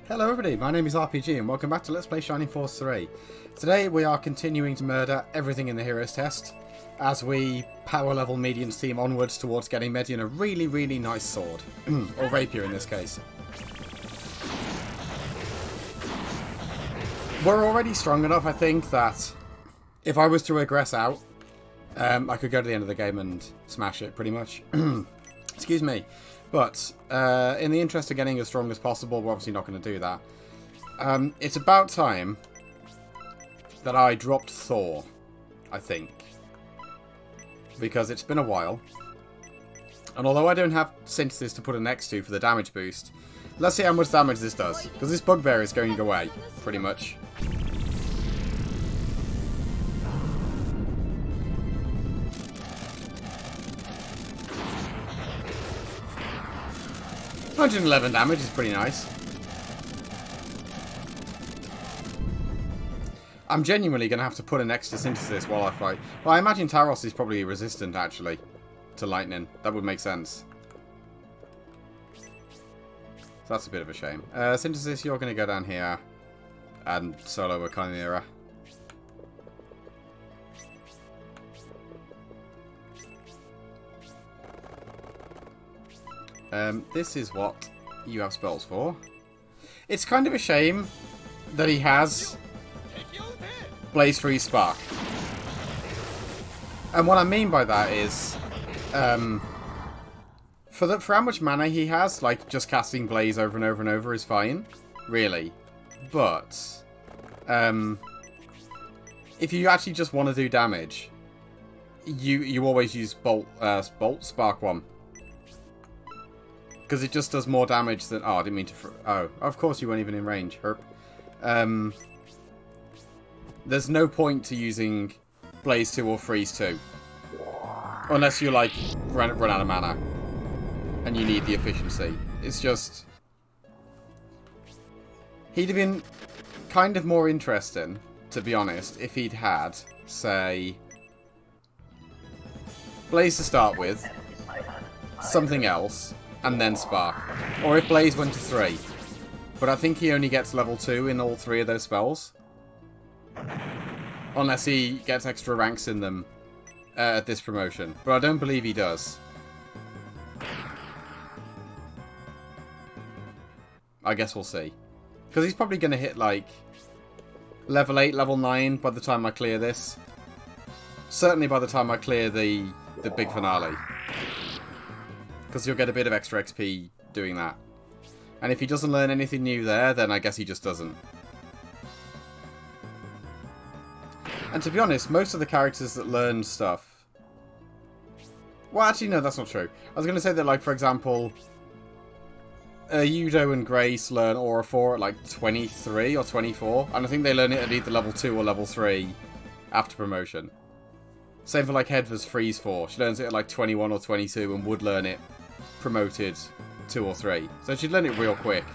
Hello everybody, my name is RPG and welcome back to Let's Play Shining Force 3. Today we are continuing to murder everything in the Heroes test as we power level Medion's team onwards towards getting Medion a really nice sword. Or rapier in this case. We're already strong enough, I think, that if I was to regress out, I could go to the end of the game and smash it pretty much. Excuse me. But, in the interest of getting as strong as possible, we're obviously not going to do that. It's about time that I dropped Thor, I think. Because it's been a while. And although I don't have synthesis to put it next to for the damage boost, let's see how much damage this does. Because this bugbear is going away, pretty much. $111 damage is pretty nice. I'm genuinely going to have to put an extra synthesis while I fight. Well, I imagine Taros is probably resistant, actually, to lightning. That would make sense. So that's a bit of a shame. Synthesis, you're going to go down here and solo a Chimera. This is what you have spells for. It's kind of a shame that he has Blaze Freeze Spark. And what I mean by that is, for how much mana he has, like just casting Blaze over and over and over is fine, really. But if you actually just want to do damage, you always use Bolt Spark 1. Because it just does more damage than... Oh, I didn't mean to... Oh, of course you weren't even in range. Herp. There's no point to using Blaze 2 or Freeze 2. Unless you, like, run out of mana. And you need the efficiency. It's just... He'd have been kind of more interesting, to be honest, if he'd had, say... Blaze to start with. Something else. And then Spark. Or if Blaze went to 3. But I think he only gets level 2 in all 3 of those spells. Unless he gets extra ranks in them at this promotion. But I don't believe he does. I guess we'll see. Because he's probably going to hit like level 8, level 9 by the time I clear this. Certainly by the time I clear the big finale. Because you'll get a bit of extra XP doing that. And if he doesn't learn anything new there, then I guess he just doesn't. And to be honest, most of the characters that learn stuff... Well, actually, no, that's not true. I was going to say that, like, for example... Yudo and Grace learn Aura 4 at, like, 23 or 24. And I think they learn it at either level 2 or level 3 after promotion. Same for, like, Hedva's Freeze 4. She learns it at, like, 21 or 22 and would learn it promoted 2 or 3. So she'd learn it real quick.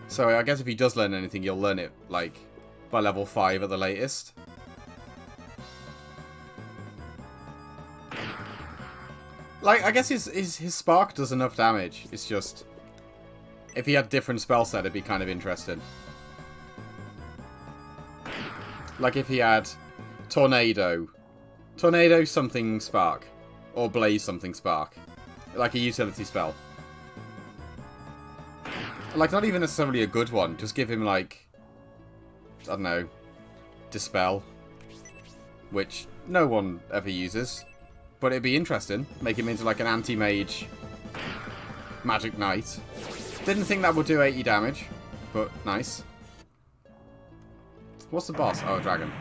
So I guess if he does learn anything, he'll learn it, like, by level 5 at the latest. Like, I guess his Spark does enough damage. It's just... If he had different spell set, it'd be kind of interesting. Like, if he had Tornado something Spark. Or Blaze something Spark. Like a utility spell. Like, not even necessarily a good one. Just give him, like... I don't know. Dispel. Which no one ever uses. But it'd be interesting. Make him into, like, an anti-mage Magic Knight. Didn't think that would do 80 damage. But nice. What's the boss? Oh, a dragon.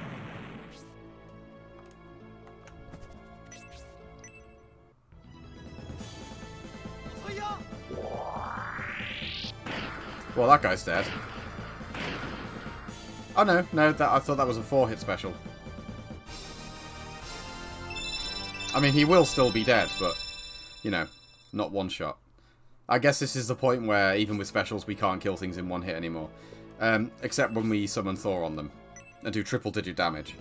Well, that guy's dead. Oh, no. I thought that was a 4-hit special. I mean, he will still be dead, but, you know, not one shot. I guess this is the point where, even with specials, we can't kill things in one hit anymore. Except when we summon Thor on them. And do triple-digit damage.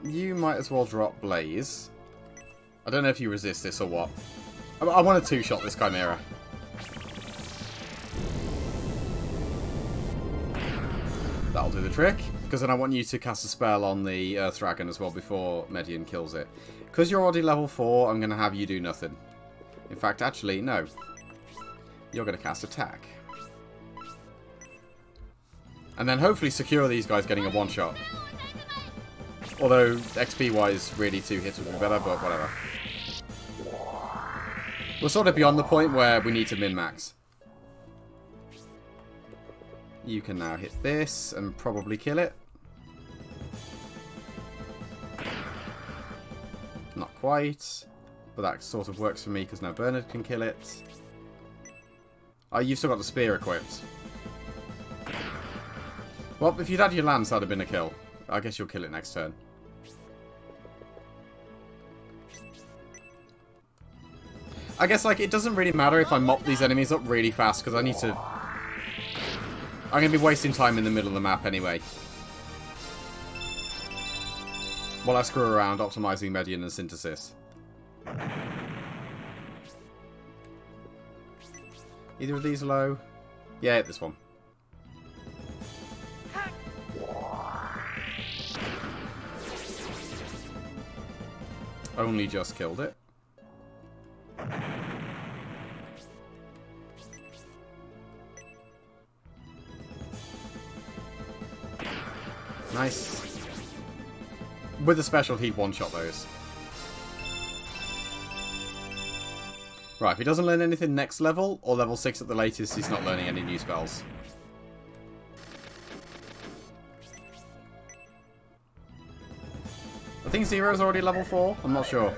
You might as well drop Blaze. I don't know if you resist this or what. I want to two-shot this Chimera. That'll do the trick. Because then I want you to cast a spell on the Earth Dragon as well before Medion kills it. Because you're already level 4, I'm going to have you do nothing. In fact, actually, no. You're going to cast Attack. And then hopefully secure these guys getting a one-shot. Although, XP-wise, really 2 hits would be better, but whatever. We're sort of beyond the point where we need to min-max. You can now hit this and probably kill it. Not quite. But that sort of works for me because now Bernard can kill it. Oh, you've still got the spear equipped. Well, if you'd had your lance, that'd have been a kill. I guess you'll kill it next turn. I guess, like, it doesn't really matter if I mop these enemies up really fast because I need to... I'm going to be wasting time in the middle of the map anyway. While I screw around optimizing Medion and Synthesis. Either of these low? Yeah, hit this one. Only just killed it. Nice. With a special, he'd one-shot those. Right, if he doesn't learn anything next level, or level 6 at the latest, he's not learning any new spells. I think Zero's already level 4, I'm not sure.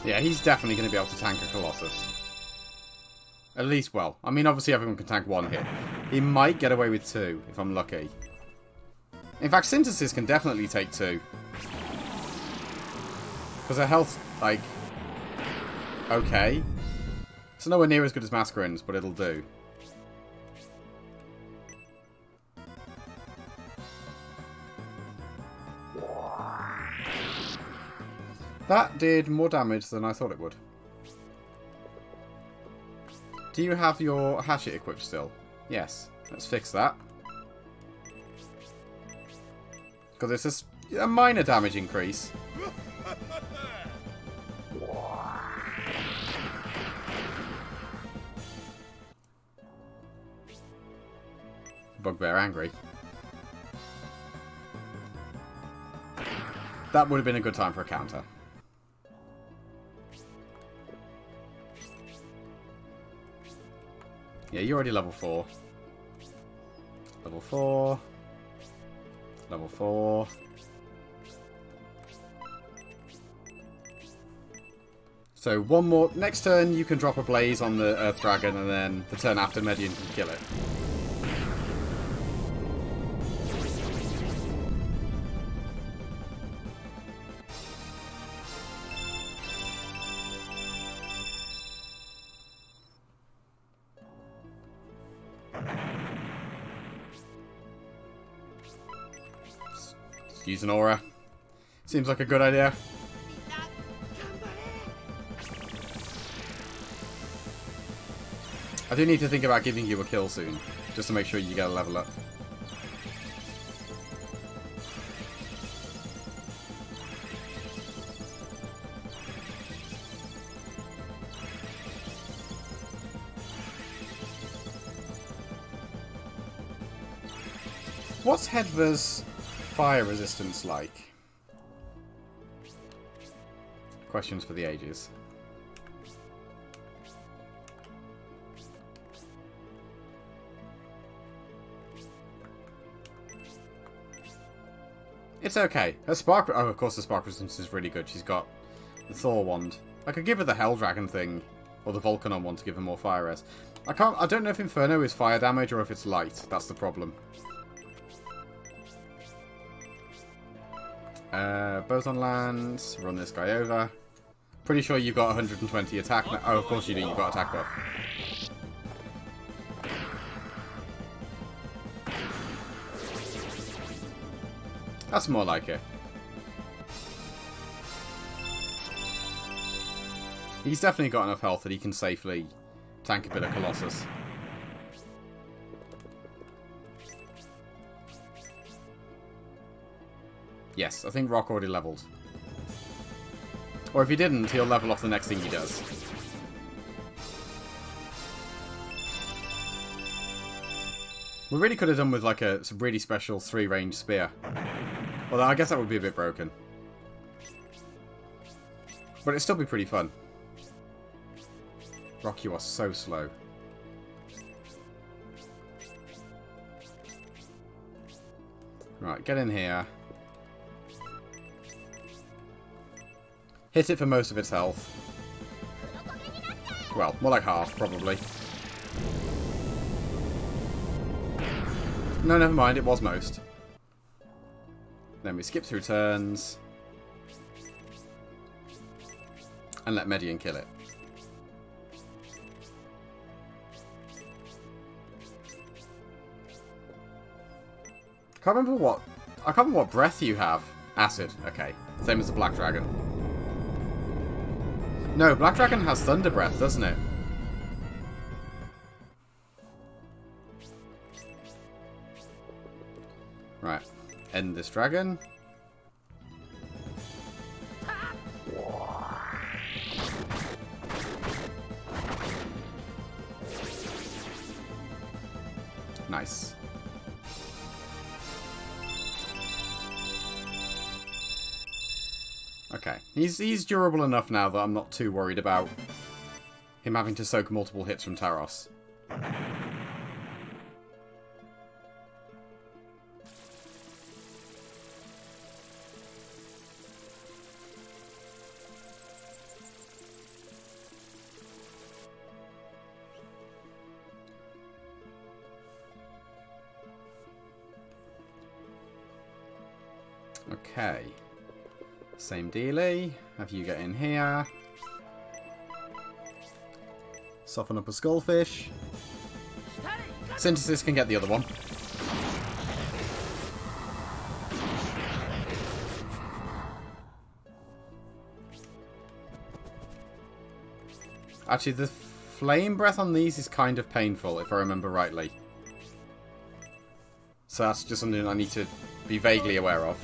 Yeah, he's definitely going to be able to tank a Colossus. At least, well, I mean, obviously everyone can tank 1 hit. He might get away with 2, if I'm lucky. In fact, Synthesis can definitely take 2. Because her health, like... okay. It's nowhere near as good as Mascarin's, but it'll do. That did more damage than I thought it would. Do you have your hatchet equipped still? Yes. Let's fix that. Because it's just a minor damage increase. Bugbear angry. That would have been a good time for a counter. Yeah, you're already level 4. Level 4. Level 4. So one more. Next turn you can drop a blaze on the Earth Dragon, and then the turn after Medion can kill it. Use an aura. Seems like a good idea. I do need to think about giving you a kill soon, just to make sure you get a level up. What's Hedva's fire resistance like? Questions for the ages. It's okay. Her spark... oh, of course the spark resistance is really good. She's got the Thor wand. I could give her the Hell Dragon thing, or the Volcanon one to give her more fire res. I don't know if Inferno is fire damage or if it's light. That's the problem. Both on land. Run this guy over. Pretty sure you've got 120 attack now. Oh, of course you do. You've got attack buff. That's more like it. He's definitely got enough health that he can safely tank a bit of Colossus. Yes, I think Rock already leveled. Or if he didn't, he'll level off the next thing he does. We really could have done with like a really special 3-range spear. Well, I guess that would be a bit broken. But it'd still be pretty fun. Rock, you are so slow. Right, get in here. Hit it for most of its health. Well, more like half, probably. No, never mind, it was most. Then we skip through turns. And let Medion kill it. I can't remember what breath you have. Acid, okay. Same as the Black Dragon. No, Black Dragon has Thunder Breath, doesn't it? Right. End this dragon. Nice. Okay. He's durable enough now that I'm not too worried about him having to soak multiple hits from Taros. Okay. Same dealie. Have you get in here. Soften up a skullfish. Synthesis can get the other one. Actually, the flame breath on these is kind of painful, if I remember rightly. So that's just something I need to be vaguely aware of.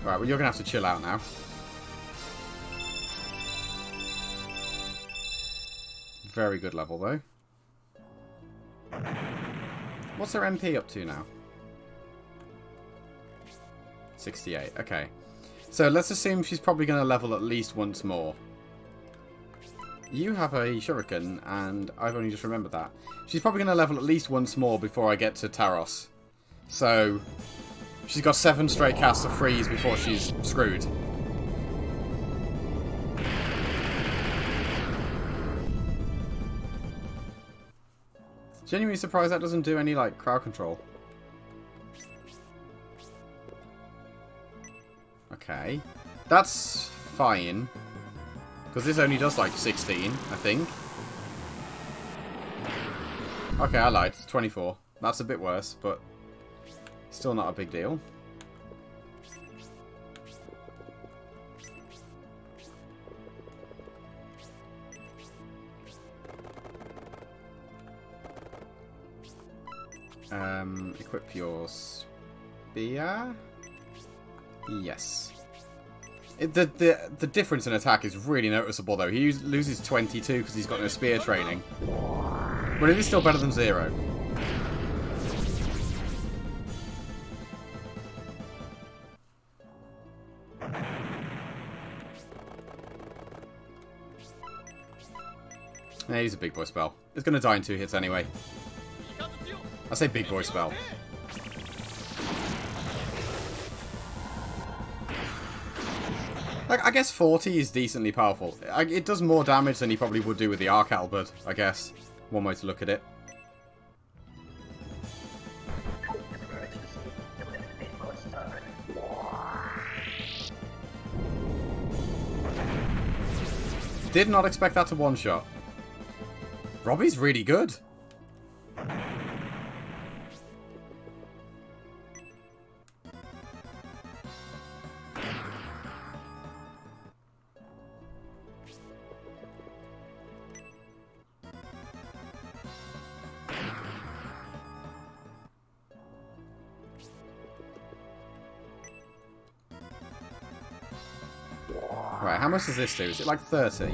Alright, well you're going to have to chill out now. Very good level though. What's her MP up to now? 68, okay. So let's assume she's probably going to level at least once more. You have a shuriken, and I've only just remembered that. She's probably going to level at least once more before I get to Taros. So she's got 7 straight casts of freeze before she's screwed. Genuinely surprised that doesn't do any, like, crowd control. Okay. That's fine. Because this only does, like, 16, I think. Okay, I lied. It's 24. That's a bit worse, but still not a big deal. Equip your spear. Yes. The difference in attack is really noticeable, though. He loses 22 because he's got no spear training. But it is still better than 0. Yeah, he's a big boy spell. It's going to die in 2 hits anyway. I say big boy spell. Like, I guess 40 is decently powerful. It does more damage than he probably would do with the Arc Halberd, I guess. One way to look at it. Did not expect that to one-shot. Robbie's really good. Right, how much does this do? Is it like 30?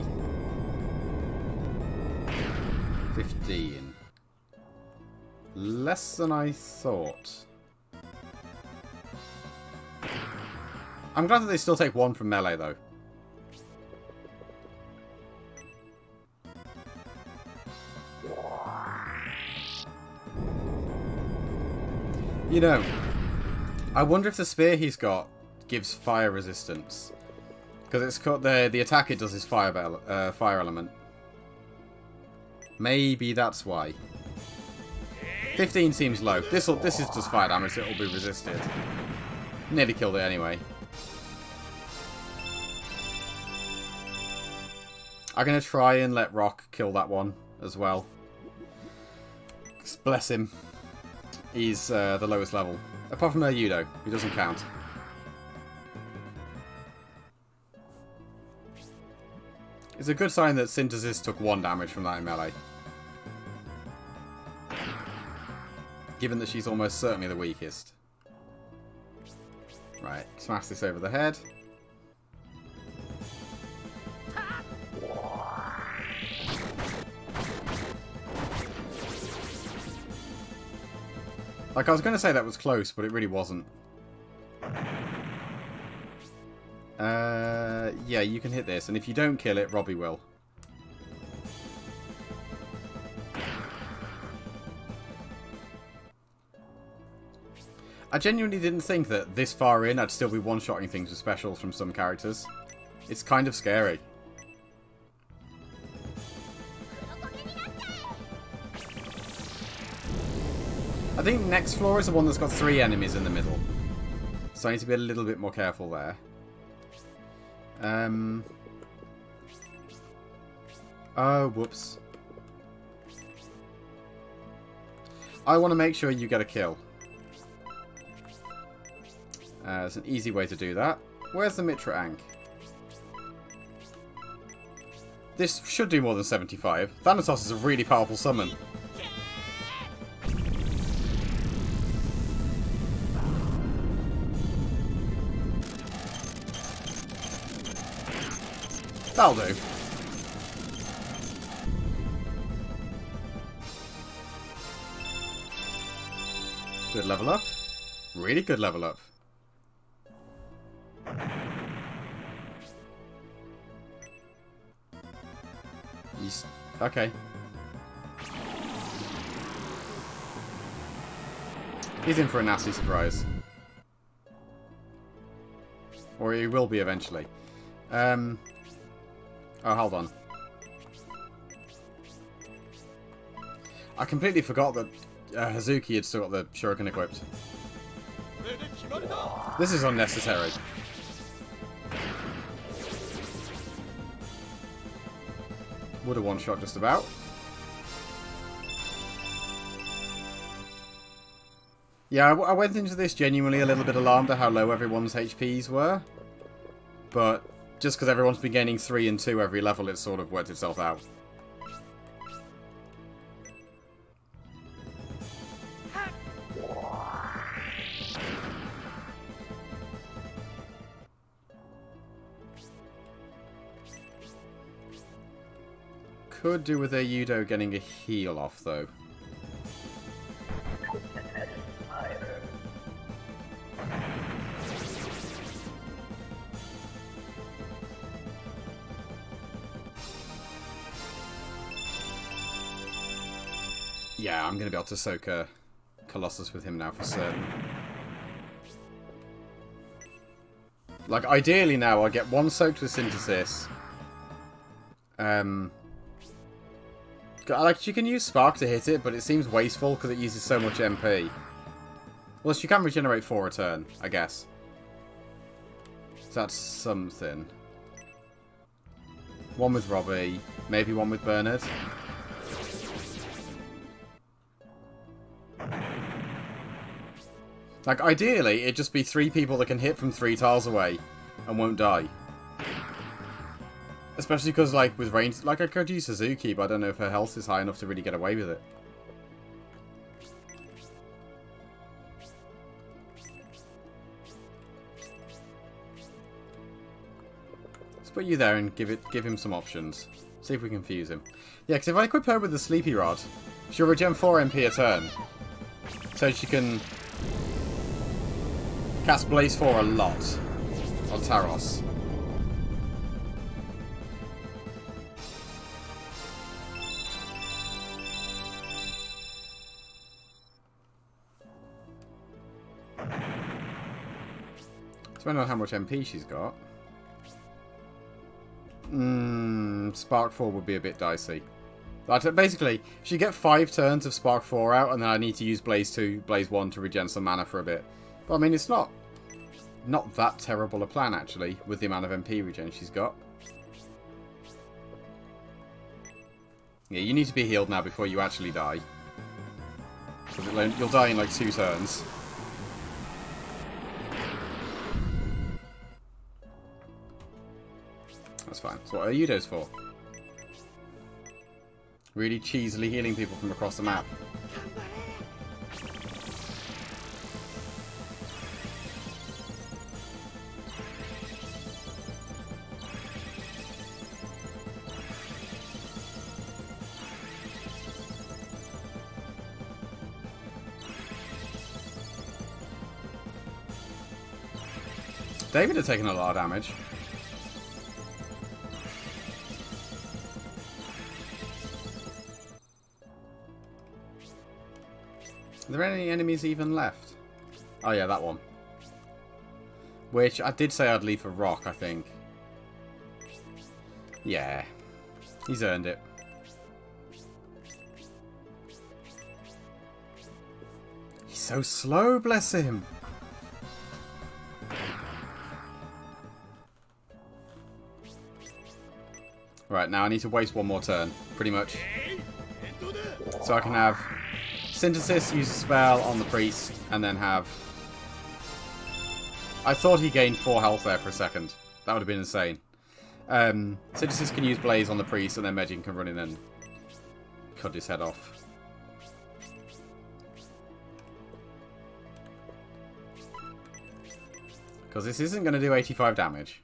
15. Less than I thought. I'm glad that they still take one from melee, though. You know, I wonder if the spear he's got gives fire resistance. Because it's got the attack it does is fire element. Maybe that's why. 15 seems low. This is just fire damage, so it'll be resisted. Nearly killed it anyway. I'm going to try and let Rock kill that one as well. Bless him. He's the lowest level. Apart from Yudo, who doesn't count. It's a good sign that Synthesis took 1 damage from that in melee. Given that she's almost certainly the weakest. Right, smash this over the head. Like, I was going to say that was close, but it really wasn't. Yeah, you can hit this, and if you don't kill it, Robbie will. I genuinely didn't think that this far in I'd still be one-shotting things with specials from some characters. It's kind of scary. I think next floor is the one that's got 3 enemies in the middle. So I need to be a little bit more careful there. Oh, whoops. I want to make sure you get a kill. There's an easy way to do that. Where's the Mitra Ankh? This should do more than 75. Thanatos is a really powerful summon. That'll do. Good level up. Really good level up. Okay. He's in for a nasty surprise. Or he will be eventually. Oh, hold on. I completely forgot that Hazuki had still got the shuriken equipped. This is unnecessary. Would have one-shot just about. Yeah, I went into this genuinely a little bit alarmed at how low everyone's HPs were. But just because everyone's been gaining 3 and 2 every level, it sort of worked itself out. Could do with a Yudo getting a heal off, though. Yeah, I'm going to be able to soak a Colossus with him now for certain. Like, ideally now, I get 1 soaked with Synthesis. Like, you can use Spark to hit it, but it seems wasteful because it uses so much MP. Well, you can regenerate 4 a turn, I guess. So that's something. One with Robbie. Maybe one with Bernard. Like, ideally, it'd just be 3 people that can hit from 3 tiles away and won't die. Especially because, like, with range... Like, I could use Suzuki, but I don't know if her health is high enough to really get away with it. Let's put you there and give him some options. See if we can fuse him. Yeah, because if I equip her with the Sleepy Rod, she'll regen 4 MP a turn. So she can cast Blaze 4 a lot on Taros. Depending on how much MP she's got. Spark 4 would be a bit dicey. But basically, she get 5 turns of Spark 4 out, and then I need to use Blaze 2, Blaze 1 to regen some mana for a bit. But I mean, it's not that terrible a plan, actually, with the amount of MP regen she's got. Yeah, you need to be healed now before you actually die. Because you'll die in like 2 turns. That's fine. So what are Udos for? Really cheesily healing people from across the map. David had taken a lot of damage. Are there any enemies even left? Oh yeah, that one. Which I did say I'd leave for Rock, I think. Yeah. He's earned it. He's so slow, bless him. Right, now I need to waste one more turn, pretty much. So I can have Synthesis, use a spell on the priest, and then have... I thought he gained 4 health there for a second. That would have been insane. Synthesis can use Blaze on the priest, and then Medion can run in and cut his head off. Because this isn't going to do 85 damage.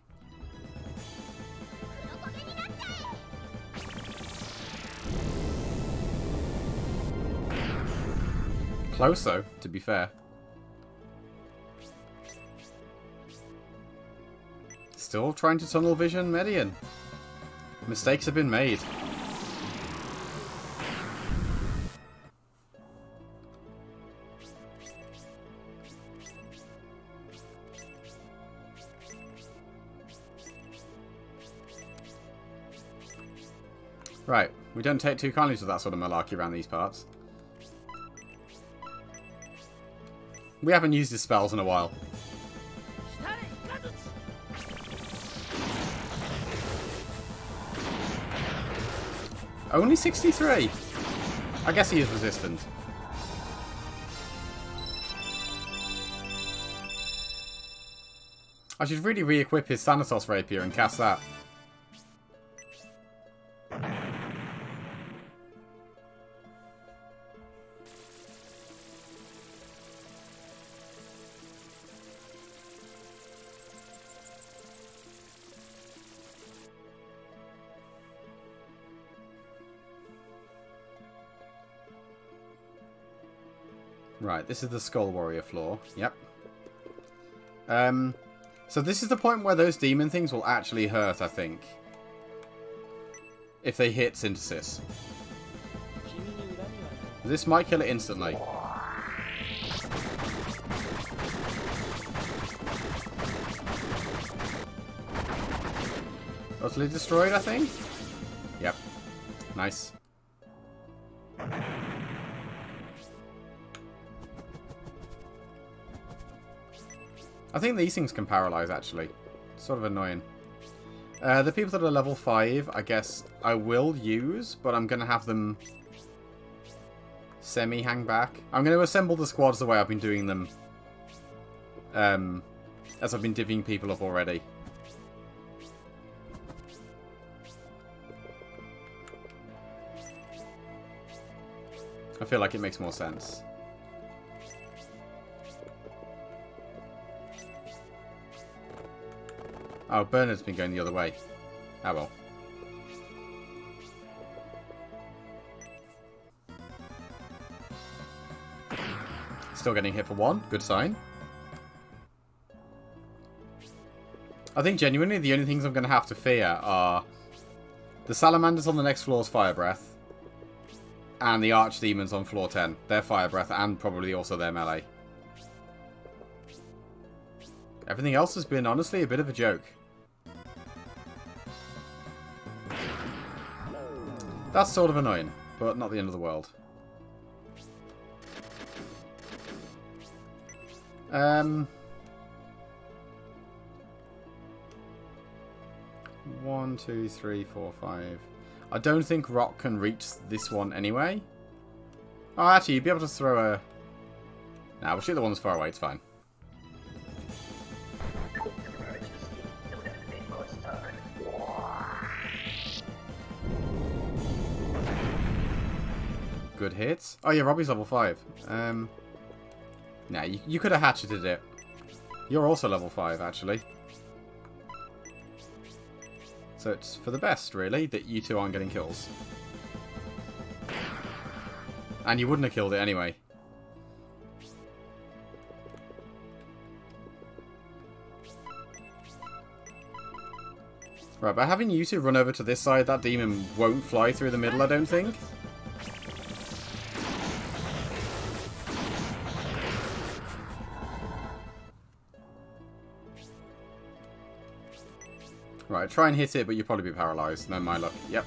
Close though, to be fair. Still trying to tunnel vision Medion. Mistakes have been made. Right, we don't take too kindly to that sort of malarkey around these parts. We haven't used his spells in a while. Only 63? I guess he is resistant. I should really re-equip his Thanatos Rapier and cast that. Right, this is the Skull Warrior floor. Yep. So this is the point where those demon things will actually hurt, I think. If they hit Synthesis. This might kill it instantly. Utterly destroyed, I think? Yep. Nice. I think these things can paralyze, actually. It's sort of annoying. The people that are level 5, I guess I will use, but I'm going to have them semi-hang back. I'm going to assemble the squads the way I've been doing them. As I've been divvying people up already. I feel like it makes more sense. Oh, Bernard's been going the other way. Oh well. Still getting hit for 1. Good sign. I think genuinely the only things I'm going to have to fear are the salamanders on the next floor's fire breath and the archdemons on floor 10. Their fire breath and probably also their melee. Everything else has been honestly a bit of a joke. That's sort of annoying, but not the end of the world. 1, 2, 3, 4, 5. I don't think Rock can reach this one anyway. Oh, actually, you'd be able to throw a... Nah, we'll shoot the ones far away, it's fine. Good hits. Oh yeah, Robbie's level 5. Nah, you could have hatcheted it. You're also level 5, actually. So it's for the best, really, that you two aren't getting kills. And you wouldn't have killed it anyway. Right, by having you two run over to this side, that demon won't fly through the middle, I don't think. Right, try and hit it, but you'll probably be paralysed. No, my luck. Yep.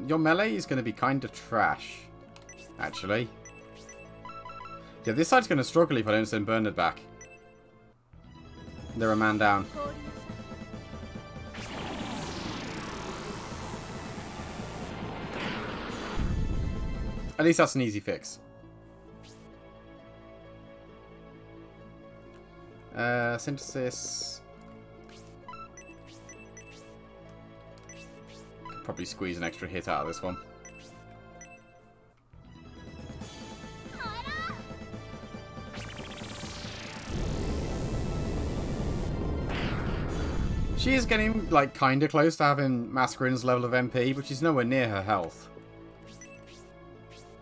Your melee is going to be kind of trash, actually. Yeah, this side's going to struggle if I don't send Bernard back. They're a man down. At least that's an easy fix. Synthesis. Could probably squeeze an extra hit out of this one. She is getting, like, kinda close to having Mascarin's level of MP, but she's nowhere near her health.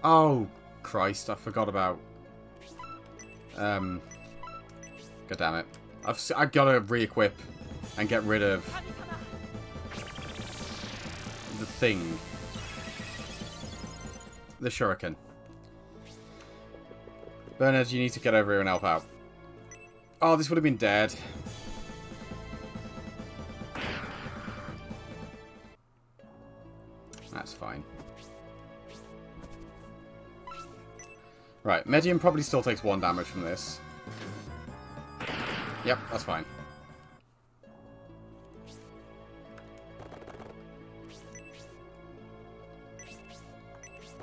Oh, Christ, I forgot about... God damn it. I've got to re-equip and get rid of the thing. The shuriken. Bernard, you need to get over here and help out. Oh, this would have been dead. That's fine. Right, Medion probably still takes 1 damage from this. Yep, that's fine.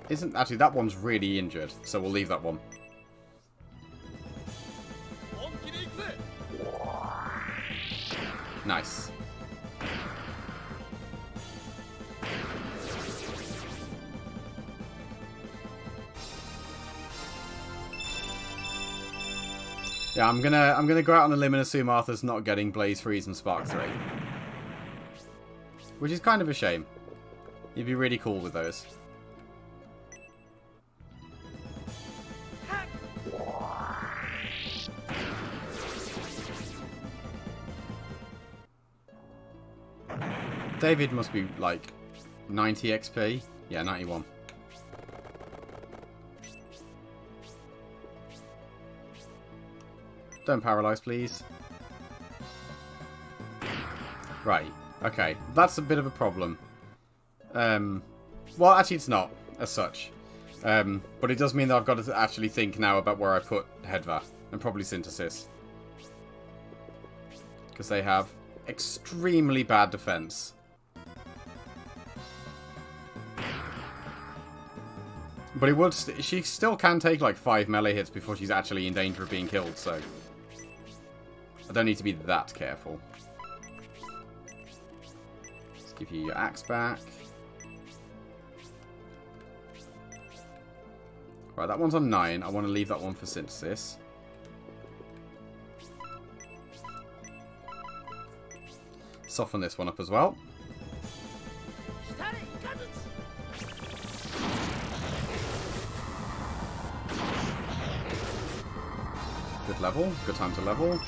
Isn't... Actually, that one's really injured, so we'll leave that one. Nice. Yeah, I'm gonna go out on a limb and assume Arthur's not getting Blaze Freeze and Spark 3. Which is kind of a shame. You'd be really cool with those. David must be like 90 XP. Yeah, 91. Don't paralyze, please. Right. Okay. That's a bit of a problem. Well, actually, it's not, as such. But it does mean that I've got to actually think now about where I put Hedva. And probably Synthesis. Because they have extremely bad defense. But it would she still can take like 5 melee hits before she's actually in danger of being killed, so I don't need to be that careful. Let's give you your axe back. Right, that one's on 9. I want to leave that one for Synthesis. Soften this one up as well. Good level. Good time to level.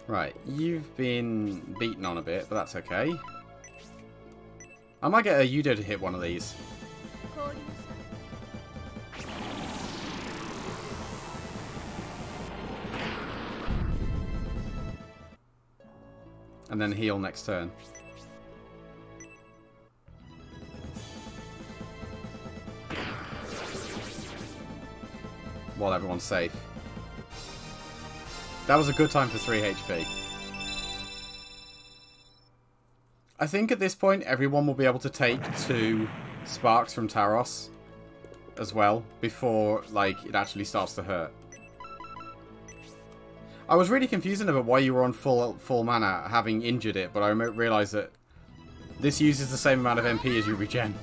Right, you've been beaten on a bit, but that's okay. I might get a Yudo to hit one of these. And then heal next turn. While everyone's safe. That was a good time for 3 HP. I think at this point everyone will be able to take 2 sparks from Taros as well before like it actually starts to hurt. I was really confused about why you were on full mana having injured it, but I realised that this uses the same amount of MP as you regen.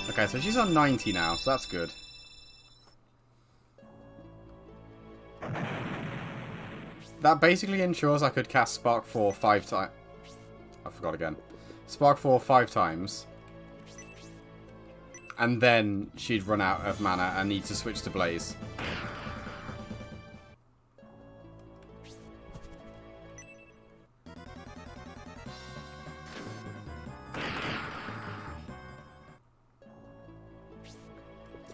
Okay, so she's on 90 now, so that's good. That basically ensures I could cast Spark 4 5 times. I forgot again. Spark 4 5 times. And then she'd run out of mana and need to switch to Blaze.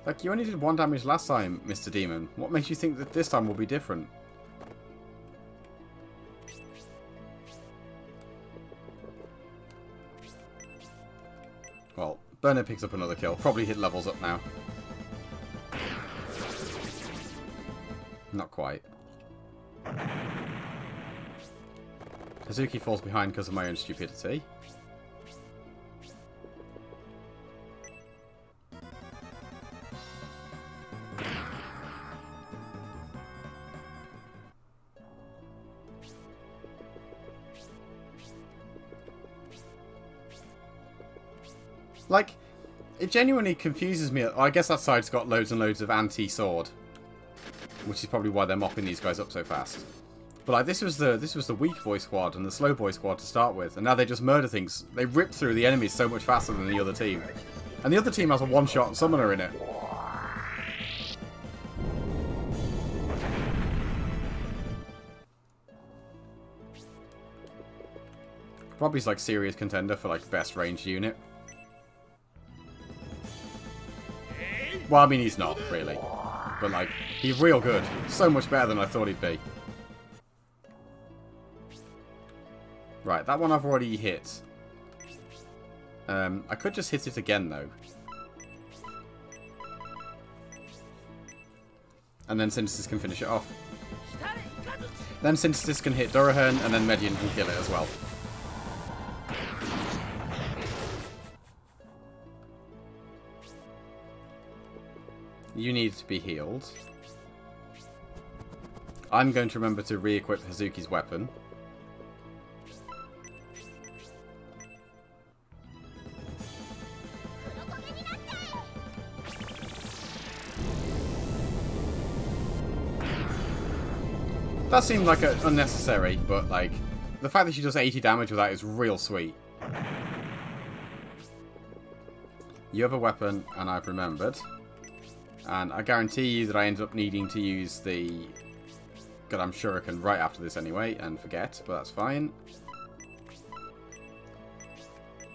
Like, you only did 1 damage last time, Mr. Demon. What makes you think that this time will be different? Well, Bernard picks up another kill. Probably hit levels up now. Not quite. Hazuki falls behind because of my own stupidity. Like, it genuinely confuses me. I guess that side's got loads and loads of anti-sword, which is probably why they're mopping these guys up so fast. But like, this was the weak boy squad and the slow boy squad to start with, and now they just murder things. They rip through the enemies so much faster than the other team, and the other team has a one-shot summoner in it. Probably like serious contender for like best ranged unit. Well, I mean, he's not, really. But, like, he's real good. So much better than I thought he'd be. Right, that one I've already hit. I could just hit it again, though. And then Synthesis can finish it off. Then Synthesis can hit Durahan, and then Medion can kill it as well. You need to be healed. I'm going to remember to re-equip Hazuki's weapon. That seemed like unnecessary, but like the fact that she does 80 damage with that is real sweet. You have a weapon, and I've remembered. And I guarantee you that I ended up needing to use the Godam Shuriken right after this anyway, and forget, but that's fine.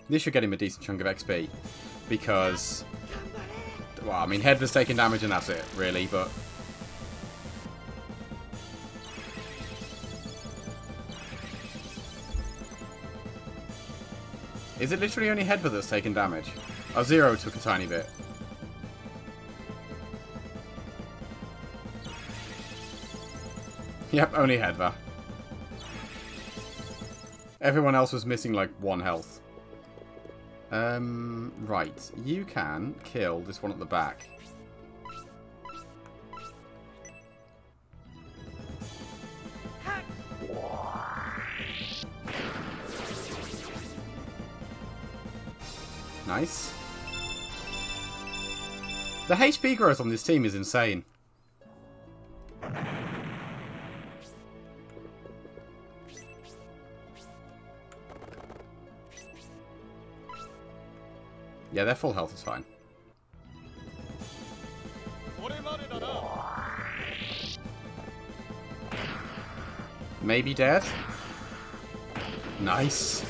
This should get him a decent chunk of XP, because Well, I mean, head was taking damage and that's it, really, but... Is it literally only Hedva that's taken damage? Oh, Zero took a tiny bit. Yep, only Hedva. Everyone else was missing like 1 health. Right. You can kill this one at the back. Nice. The HP growth on this team is insane. Yeah, their full health is fine. Maybe dead. Nice.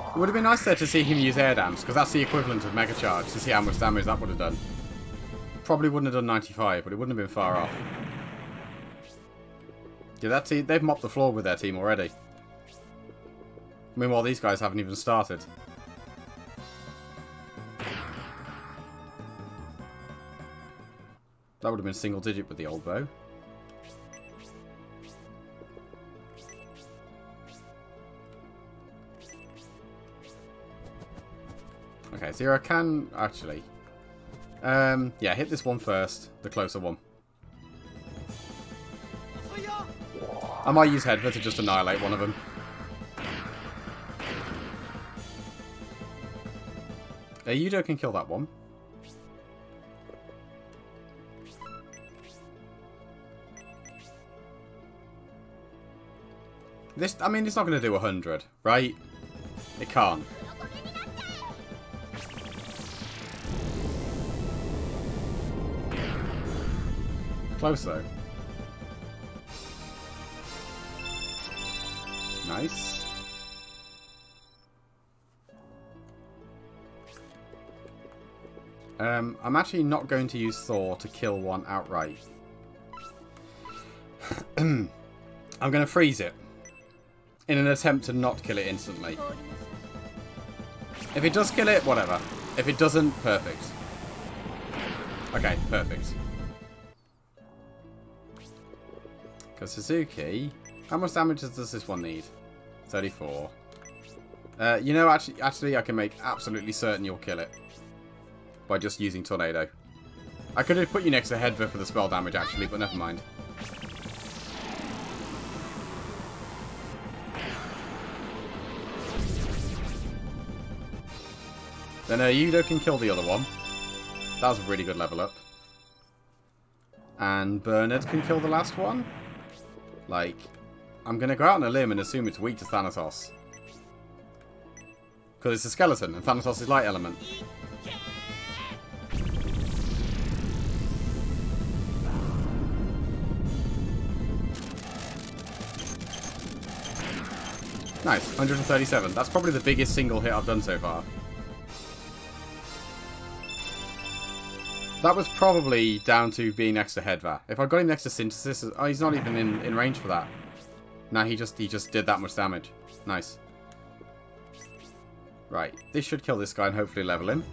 It would have been nice there to see him use air dams, because that's the equivalent of Mega Charge, to see how much damage that would have done. Probably wouldn't have done 95, but it wouldn't have been far off. Yeah, that team, they've mopped the floor with their team already. Meanwhile, these guys haven't even started. That would have been single digit with the old bow. Okay, Zero can actually. Yeah, hit this one first, the closer one. I might use Hedva to just annihilate one of them. Yudo can kill that one. This, I mean, it's not going to do 100, right? It can't. Close though. Nice. I'm actually not going to use Thor to kill one outright. I'm going to freeze it in an attempt to not kill it instantly. If it does kill it, whatever. If it doesn't, perfect. Okay, perfect. Because Suzuki... How much damage does this one need? 34. You know, actually, I can make absolutely certain you'll kill it. By just using Tornado. I could have put you next to Hedva for the spell damage, actually, but never mind. Then Yudo can kill the other one. That was a really good level up. And Bernard can kill the last one. Like, I'm going to go out on a limb and assume it's weak to Thanatos. Because it's a skeleton, and Thanatos is light element. Nice, 137. That's probably the biggest single hit I've done so far. That was probably down to being next to Hedva. If I got him next to Synthesis... Oh, he's not even in range for that. No, he just did that much damage. Nice. Right, this should kill this guy and hopefully level him.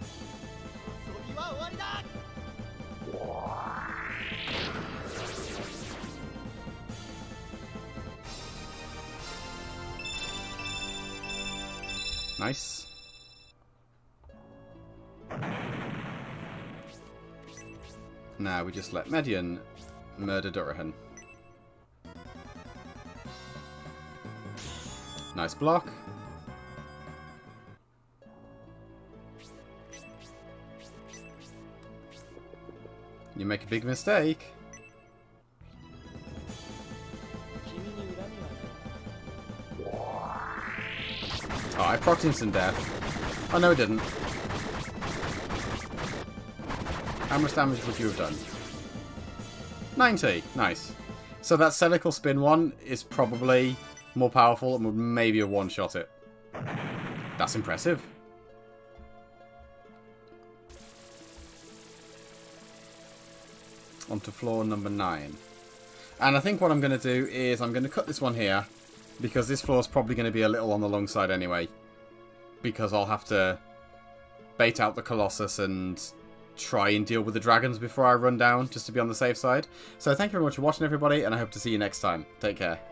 Nice. Now we just let Medion murder Durahan. Nice block. You make a big mistake. Oh, I procced instant death. Oh, no, it didn't. How much damage would you have done? 90. Nice. So that Celical Spin one is probably more powerful and would maybe have one-shot it. That's impressive. Onto floor number 9. And I think what I'm going to do is I'm going to cut this one here, because this floor is probably going to be a little on the long side anyway. Because I'll have to bait out the Colossus and try and deal with the dragons before I run down, just to be on the safe side. So thank you very much for watching, everybody, and I hope to see you next time. Take care.